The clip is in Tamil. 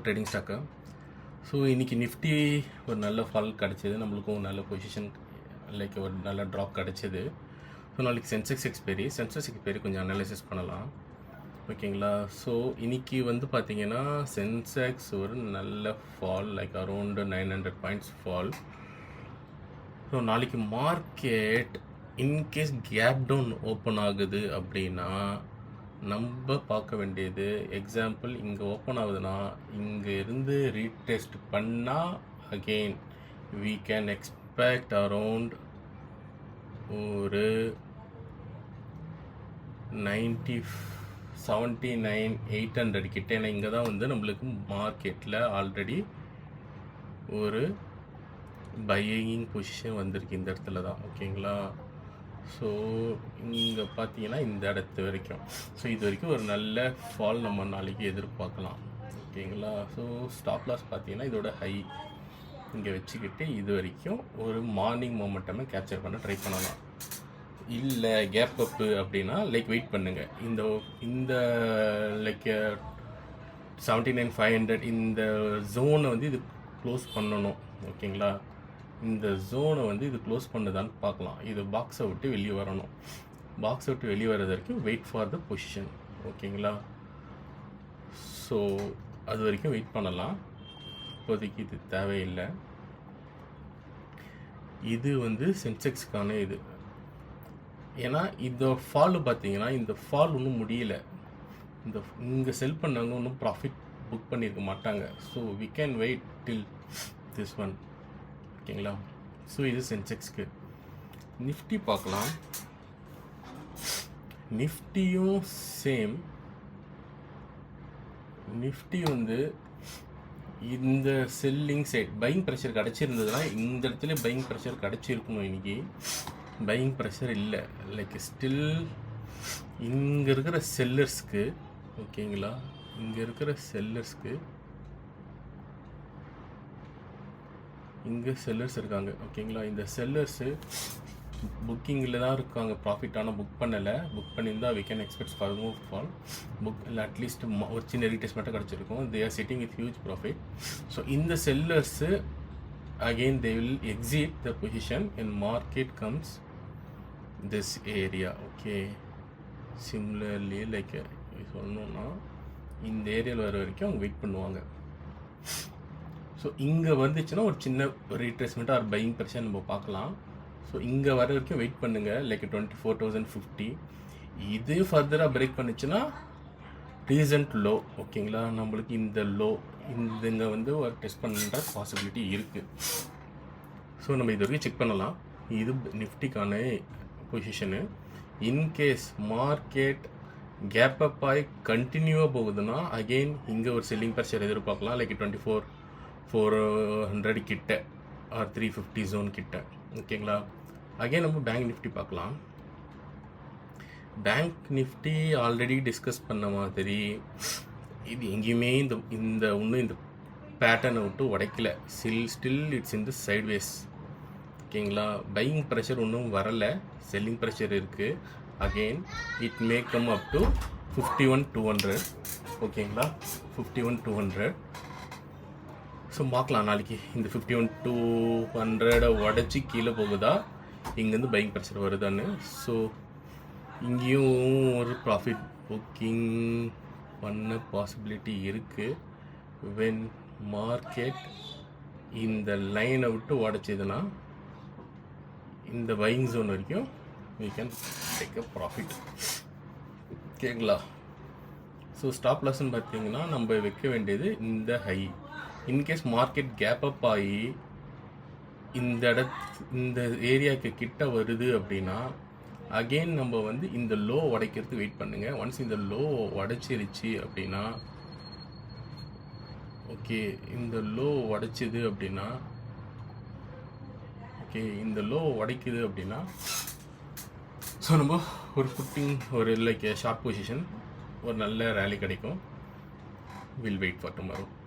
Trading stock. ஸோ இன்றைக்கி நிஃப்டி ஒரு நல்ல ஃபால் கிடச்சிது, நம்மளுக்கும் ஒரு நல்ல பொசிஷன் லைக் ஒரு நல்ல ட்ராப் கிடச்சிது. ஸோ நாளைக்கு சென்செக்ஸ் எக்ஸ்பைரி கொஞ்சம் அனாலிசிஸ் பண்ணலாம், ஓகேங்களா. ஸோ இன்றைக்கி வந்து பார்த்திங்கன்னா சென்செக்ஸ் ஒரு நல்ல fall, like around 900 points fall. So நாளைக்கு market in case gap down open ஆகுது அப்படின்னா நம்ம பார்க்க வேண்டியது, எக்ஸாம்பிள் இங்கே ஓப்பன் ஆகுதுன்னா இங்கே இருந்து ரீடெஸ்ட் பண்ணால் again we can expect around ஒரு 79,800 கிட்ட. ஏன்னா இங்கே தான் வந்து நம்மளுக்கு மார்க்கெட்டில் ஆல்ரெடி ஒரு பையிங் பொசிஷன் வந்திருக்கு, இந்த இடத்துல தான், ஓகேங்களா. ஸோ இங்கே பார்த்தீங்கன்னா இந்த இடத்து வரைக்கும், ஸோ இது வரைக்கும் ஒரு நல்ல ஃபால் நம்ம நாளைக்கு எதிர்பார்க்கலாம், ஓகேங்களா. ஸோ ஸ்டாப் லாஸ் பார்த்தீங்கன்னா இதோட ஹை இங்கே வச்சுக்கிட்டு இது வரைக்கும் ஒரு மார்னிங் மொமெண்டமை கேப்சர் பண்ண ட்ரை பண்ணலாம். இல்லை கேப் அப்பு அப்படின்னா லைக் வெயிட் பண்ணுங்கள். இந்த லைக் 79,500 இந்த ஜோனை வந்து இது க்ளோஸ் பண்ணணும், ஓகேங்களா. இந்த ஜோனை வந்து இது க்ளோஸ் பண்ணுதான்னு பார்க்கலாம். இது பாக்ஸை விட்டு வெளியே வரணும். பாக்ஸை விட்டு வெளியே வர்றது வரைக்கும் வெயிட் ஃபார் த பொசிஷன், ஓகேங்களா. ஸோ அது வரைக்கும் வெயிட் பண்ணலாம். இப்போதைக்கு இது தேவையில்லை. இது வந்து சென்செக்ஸ்க்கான இது. ஏன்னா இந்த ஃபால் பார்த்தீங்கன்னா இந்த ஃபால் ஒன்றும் முடியல. இங்கே செல் பண்ணவங்க ஒன்றும் ப்ராஃபிட் புக் பண்ணியிருக்க மாட்டாங்க. So we can wait till this one, ஓகேங்களா. ஸோ இது சென்செக்ஸ்க்கு. நிஃப்டி பார்க்கலாம். நிஃப்டியும் சேம். நிஃப்டி வந்து இந்த செல்லிங் சைட் பையிங் ப்ரெஷர் கிடச்சிருந்ததுன்னா இந்த இடத்துல பையிங் ப்ரெஷர் கிடச்சிருக்கணும். இன்றைக்கி பையிங் ப்ரெஷர் இல்லை, லைக் ஸ்டில் இங்கே இருக்கிற செல்லர்ஸ்க்கு, ஓகேங்களா, இங்கே இருக்கிற செல்லர்ஸ்க்கு இங்கே செல்லர்ஸ் இருக்காங்க, ஓகேங்களா. இந்த செல்லர்ஸு புக்கிங்கில் தான் இருக்காங்க, ப்ராஃபிட்டான புக் பண்ணலை. புக் பண்ணியிருந்தால் we can expect further fall. Book இல்லை அட்லீஸ்ட் ஒரு சின்ன ரீடெஸ்ட் மட்டும் கிடச்சிருக்கும். they are sitting with huge profit. So இந்த sellers again they will exit the position and market comes this area, okay. similarly like சொல்லணும்னா இந்த ஏரியாவில் வர வரைக்கும் அவங்க வெயிட் பண்ணுவாங்க. ஸோ இங்கே வந்துச்சுன்னா ஒரு சின்ன ரீட்ரேஸ்மெண்ட்டாக ஒரு பையிங் ப்ரெஷர் நம்ம பார்க்கலாம். ஸோ இங்கே வர வரைக்கும் வெயிட் பண்ணுங்கள், லைக் 24,050. இது ஃபர்தராக பிரேக் பண்ணிச்சுன்னா ரீசன்ட் லோ, ஓகேங்களா. நம்மளுக்கு இந்த லோ இங்கே வந்து ஒரு டெஸ்ட் பண்ணுற பாசிபிலிட்டி இருக்குது. ஸோ நம்ம இது வரைக்கும் செக் பண்ணலாம். இது நிஃப்டிக்கான position. In case market gap up ஆகி கண்டினியூவாக போகுதுன்னா அகெயின் இங்கே ஒரு செல்லிங் ப்ரெஷர் எதிர்பார்க்கலாம், லைக் 24,400 கிட்ட ஆர் 350 ஜோன் கிட்ட, ஓகேங்களா. அகெயின் நம்ம பேங்க் நிஃப்டி பார்க்கலாம். பேங்க் நிஃப்டி ஆல்ரெடி டிஸ்கஸ் பண்ண மாதிரி இது எங்கேயுமே இந்த ஒன்றும் இந்த பேட்டர்னை விட்டு உடைக்கல. ஸ்டில் இட்ஸ் இந்த சைட்வேஸ், ஓகேங்களா. பையிங் ப்ரெஷர் ஒன்றும் வரலை, செல்லிங் ப்ரெஷர் இருக்குது. Again it may come up to 51,200, ஓகேங்களா. 51,200. ஸோ பார்க்கலாம் நாளைக்கு இந்த 51,200 உடச்சி கீழே போகுதா, இங்கேருந்து பையிங் ப்ரெஷர் வருதான்னு. ஸோ இங்கேயும் ஒரு ப்ராஃபிட் புக்கிங் பண்ண பாசிபிலிட்டி இருக்குது. வென் மார்க்கெட் இந்த லைனை விட்டு உடச்சிதுன்னா இந்த பையிங் ஜோன் வரைக்கும் we can take a profit, ஓகேங்களா. ஸோ ஸ்டாப் லாஸ்ன்னு பார்த்தீங்கன்னா நம்ம வைக்க வேண்டியது இந்த high. In case market gap up ஆகி இந்த ஏரியாவுக்கு கிட்ட வருது அப்படின்னா அகெயின் நம்ம வந்து இந்த லோ உடைக்கிறதுக்கு வெயிட் பண்ணுங்கள். ஒன்ஸ் இந்த லோ உடைச்சிருச்சு அப்படின்னா, ஓகே, இந்த லோ உடைச்சிது அப்படின்னா, ஓகே, இந்த லோ உடைக்குது அப்படின்னா ஸோ நம்ம ஒரு புட்டிங் ஒரு லைக் ஷார்ட் பொசிஷன் ஒரு நல்ல ரேலி கிடைக்கும். Will wait for tomorrow.